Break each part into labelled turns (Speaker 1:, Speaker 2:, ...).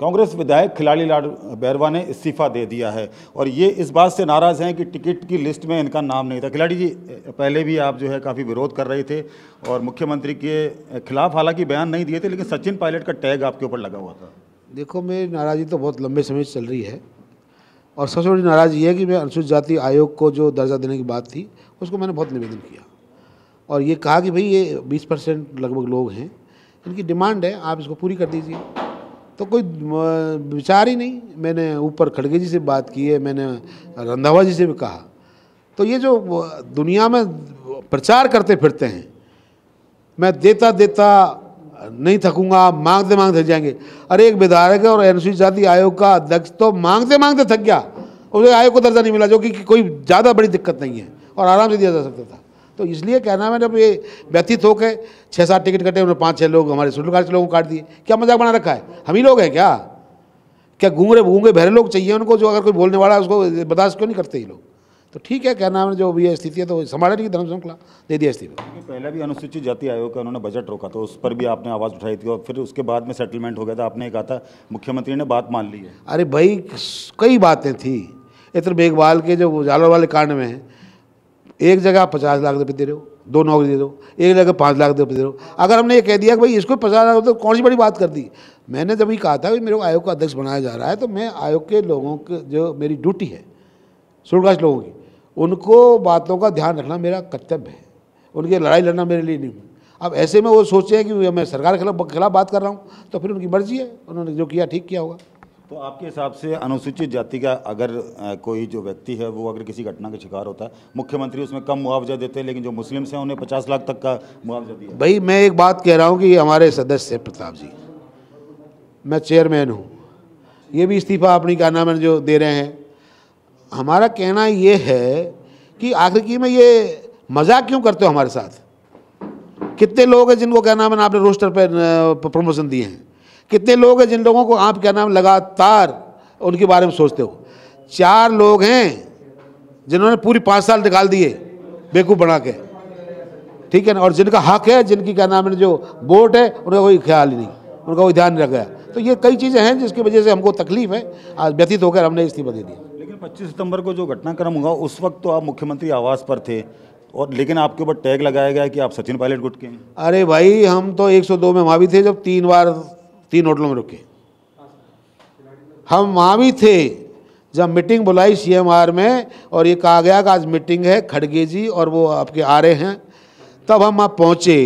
Speaker 1: कांग्रेस विधायक खिलाड़ी लाल बैरवा ने इस्तीफा दे दिया है और ये इस बात से नाराज़ हैं कि टिकट की लिस्ट में इनका नाम नहीं था। खिलाड़ी जी, पहले भी आप जो है काफ़ी विरोध कर रहे थे और मुख्यमंत्री के खिलाफ हालांकि बयान नहीं दिए थे, लेकिन सचिन पायलट का टैग आपके ऊपर लगा हुआ था।
Speaker 2: देखो, मेरी नाराज़गी तो बहुत लंबे समय से चल रही है और सबसे बड़ी नाराज़गी ये है कि मैं अनुसूचित जाति आयोग को जो दर्जा देने की बात थी उसको मैंने बहुत निवेदन किया और ये कहा कि भाई ये 20% लगभग लोग हैं, इनकी डिमांड है, आप इसको पूरी कर दीजिए। तो कोई विचार ही नहीं। मैंने ऊपर खड़गे जी से बात की है, मैंने रंधावा जी से भी कहा। तो ये जो दुनिया में प्रचार करते फिरते हैं, मैं देता देता नहीं थकूंगा, मांगते मांगते थक जाएंगे। अरे एक विधायक और अनुसूचित जाति आयोग का अध्यक्ष तो मांगते मांगते थक गया, उसे आयोग को दर्जा नहीं मिला, जो कि कोई ज़्यादा बड़ी दिक्कत नहीं है और आराम से दिया जा सकता था। तो इसलिए कहना है, जब ये व्यतीत होकर 6-7 टिकट कटे, उन्होंने 5-6 लोग हमारे शेड्यूल कास्ट लोगों को काट दिए। क्या मजाक बना रखा है? हम ही लोग हैं क्या गूंगे बहरे लोग चाहिए उनको, जो अगर कोई बोलने वाला है उसको बर्दाश्त क्यों नहीं करते ये लोग? तो ठीक है, क्या नाम है, जो भी है स्थिति है तो संभालने की धर्म श्रृंखला दे दिया इस्तीफा।
Speaker 1: पहले भी अनुसूचित जाति आयोग का उन्होंने बजट रोका था, उस पर भी आपने आवाज़ उठाई थी और फिर उसके बाद में सेटलमेंट हो गया था। आपने कहा था मुख्यमंत्री ने बात मान ली है।
Speaker 2: अरे भाई, कई बातें थी। इधर मेघवाल के जो जालौर वाले कांड में है, एक जगह आप 50 लाख रुपये दे रहे हो, 2 नौकरी दे दो, एक जगह 5 लाख रुपये दे रहे हो। अगर हमने ये कह दिया कि भाई इसको 50 लाख तो कौन सी बड़ी बात कर दी। मैंने जब ये कहा था कि मेरे को आयोग का अध्यक्ष बनाया जा रहा है, तो मैं आयोग के लोगों के जो मेरी ड्यूटी है, शेड्यूल कास्ट लोगों की, उनको बातों का ध्यान रखना मेरा कर्तव्य है, उनकी लड़ाई लड़ना मेरे लिए नहीं। अब ऐसे में वो सोचते हैं कि मैं सरकार के खिलाफ बात कर रहा हूँ, तो फिर उनकी मर्जी है, उन्होंने जो किया ठीक किया होगा।
Speaker 1: तो आपके हिसाब से अनुसूचित जाति का अगर कोई जो व्यक्ति है वो अगर किसी घटना का शिकार होता है, मुख्यमंत्री उसमें कम मुआवजा देते हैं, लेकिन जो मुस्लिम्स हैं उन्हें 50 लाख तक का मुआवजा दिया।
Speaker 2: भाई मैं एक बात कह रहा हूँ कि हमारे सदस्य प्रताप जी, मैं चेयरमैन हूँ, ये भी इस्तीफा अपनी क्या नाम है जो दे रहे हैं। हमारा कहना ये है कि आखिर में ये मजाक क्यों करते हो हमारे साथ? कितने लोग हैं जिनको क्या नाम है आपने रोस्टर पर प्रमोशन दिए हैं? कितने लोग हैं जिन लोगों को आप क्या नाम लगातार उनके बारे में सोचते हो? 4 लोग हैं जिन्होंने पूरी 5 साल निकाल दिए बेवकूफ़ बना के, ठीक है ना, और जिनका हक है, जिनकी क्या नाम है जो वोट है, उनका कोई ख्याल ही नहीं, उनका कोई ध्यान नहीं रखा। तो ये कई चीज़ें हैं जिसकी वजह से हमको तकलीफ है, आज व्यतीत होकर हमने इस्तीफा दे दिया।
Speaker 1: लेकिन 25 सितंबर को जो घटनाक्रम हुआ उस वक्त तो आप मुख्यमंत्री आवास पर थे, और लेकिन आपके ऊपर टैग लगाया गया कि आप सचिन पायलट गुट के हैं।
Speaker 2: अरे भाई, हम तो 102 में वहाँ भी थे जब 3 बार 3 होटलों में रुके। हम वहाँ भी थे जब मीटिंग बुलाई CMR में और ये कहा गया कि आज मीटिंग है, खड़गे जी और वो आपके आ रहे हैं, तब हम वहाँ पहुँचे।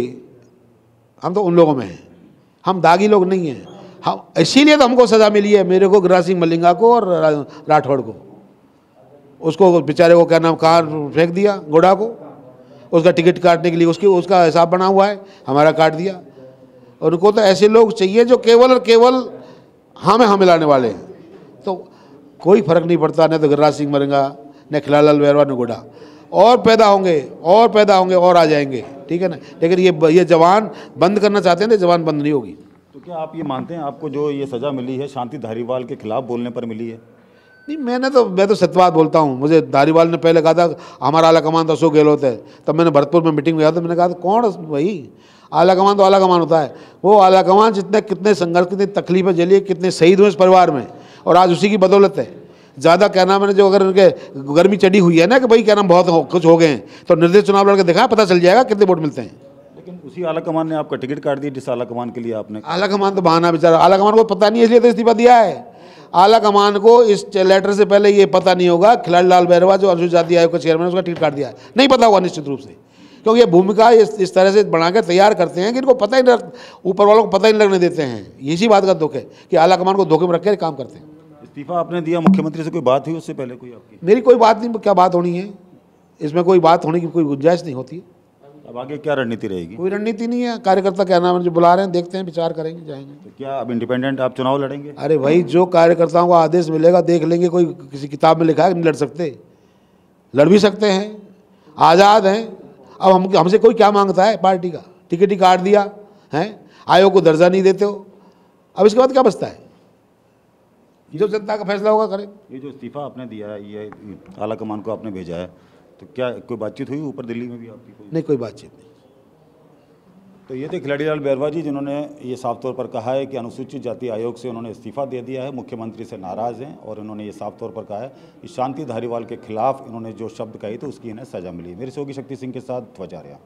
Speaker 2: हम तो उन लोगों में हैं, हम दागी लोग नहीं हैं। हम इसीलिए तो हमको सज़ा मिली है, मेरे को, गिरिराज सिंह मलिंगा को और राठौड़ को। उसको बेचारे को क्या नाम कहाँ फेंक दिया, गोड़ा को, उसका टिकट काटने के लिए उसका हिसाब बना हुआ है, हमारा काट दिया। उनको तो ऐसे लोग चाहिए जो केवल और केवल हमें मिलाने वाले हैं। तो कोई फर्क नहीं पड़ता, न तो गिरिराज सिंह मलिंगा, न खिलाड़ी लाल बैरवा, न गोड़ा। और पैदा होंगे और आ जाएंगे, ठीक है ना। लेकिन ये जवान बंद करना चाहते हैं तो जवान बंद नहीं होगी।
Speaker 1: तो क्या आप ये मानते हैं आपको जो ये सज़ा मिली है शांति धारीवाल के खिलाफ बोलने पर मिली है?
Speaker 2: नहीं, मैं तो सत्यवाद बोलता हूँ। मुझे धारीवाल ने पहले कहा था हमारा आला कमान तो अशोक गहलोत है, तब मैंने भरतपुर में मीटिंग में गया था, मैंने कहा था कौन भाई, आला कमान तो आला कमान होता है। वो आला कमान कितने संघर्ष, कितनी तकलीफें झेली, कितने शहीद हुए इस परिवार में, और आज उसी की बदौलत है। ज़्यादा क्या नाम है जो अगर उनके गर्मी चढ़ी हुई है ना कि भाई क्या नाम बहुत कुछ हो गए हैं, तो निर्दलीय चुनाव लड़के देखा, पता चल जाएगा कितने वोट मिलते हैं।
Speaker 1: लेकिन उसी आला कमान ने आपका टिकट काट दिया जिस आला कमान के लिए आपने।
Speaker 2: आला कमान तो बहाना बेचारा, आला कमान को पता नहीं है इसलिए तो इस्तीफा दिया है। आला कमान को इस लेटर से पहले ये पता नहीं होगा खिलाड़ी लाल बैरवा जो अनुसूचित जाति आयोग का चेयरमैन, उसका टिकट काट दिया है, नहीं पता होगा निश्चित रूप से, क्योंकि ये भूमिका इस तरह से बना के तैयार करते हैं कि इनको पता ही नहीं, ऊपर वालों को पता ही नहीं लगने देते हैं। इसी बात का दुख है कि आला कमान को धोखे में रख के काम करते हैं।
Speaker 1: इस्तीफा आपने दिया, मुख्यमंत्री से कोई बात हुई उससे पहले कोई आपकी?
Speaker 2: मेरी कोई बात नहीं, क्या बात होनी है इसमें, कोई बात होने की कोई गुंजाइश नहीं होती है।
Speaker 1: अब आगे क्या रणनीति रहेगी?
Speaker 2: कोई रणनीति नहीं है, कार्यकर्ता क्या नाम है जो बुला रहे हैं, देखते हैं, विचार करेंगे, जाएंगे।
Speaker 1: तो क्या अब इंडिपेंडेंट आप चुनाव लड़ेंगे?
Speaker 2: अरे भाई, जो कार्यकर्ताओं को आदेश मिलेगा देख लेंगे। कोई किसी किताब में लिखा है नहीं लड़ सकते, लड़ भी सकते हैं, आज़ाद हैं। अब हमसे कोई क्या मांगता है? पार्टी का टिकट ही काट दिया है, आयोग को दर्जा नहीं देते हो, अब इसके बाद क्या बचता है? जो जनता का फैसला होगा करें।
Speaker 1: ये जो इस्तीफा आपने दिया है, ये आला कमान को आपने भेजा है, तो क्या कोई बातचीत हुई ऊपर दिल्ली में भी आपकी?
Speaker 2: नहीं, कोई बातचीत नहीं।
Speaker 1: तो ये थे खिलाड़ीलाल बैरवा जी, जिन्होंने ये साफ तौर पर कहा है कि अनुसूचित जाति आयोग से उन्होंने इस्तीफा दे दिया है, मुख्यमंत्री से नाराज़ हैं और उन्होंने ये साफ तौर पर कहा है कि शांति धारीवाल के खिलाफ इन्होंने जो शब्द कही थे उसकी इन्हें सज़ा मिली। मेरे सहयोगी शक्ति सिंह के साथ ध्वज आर्या।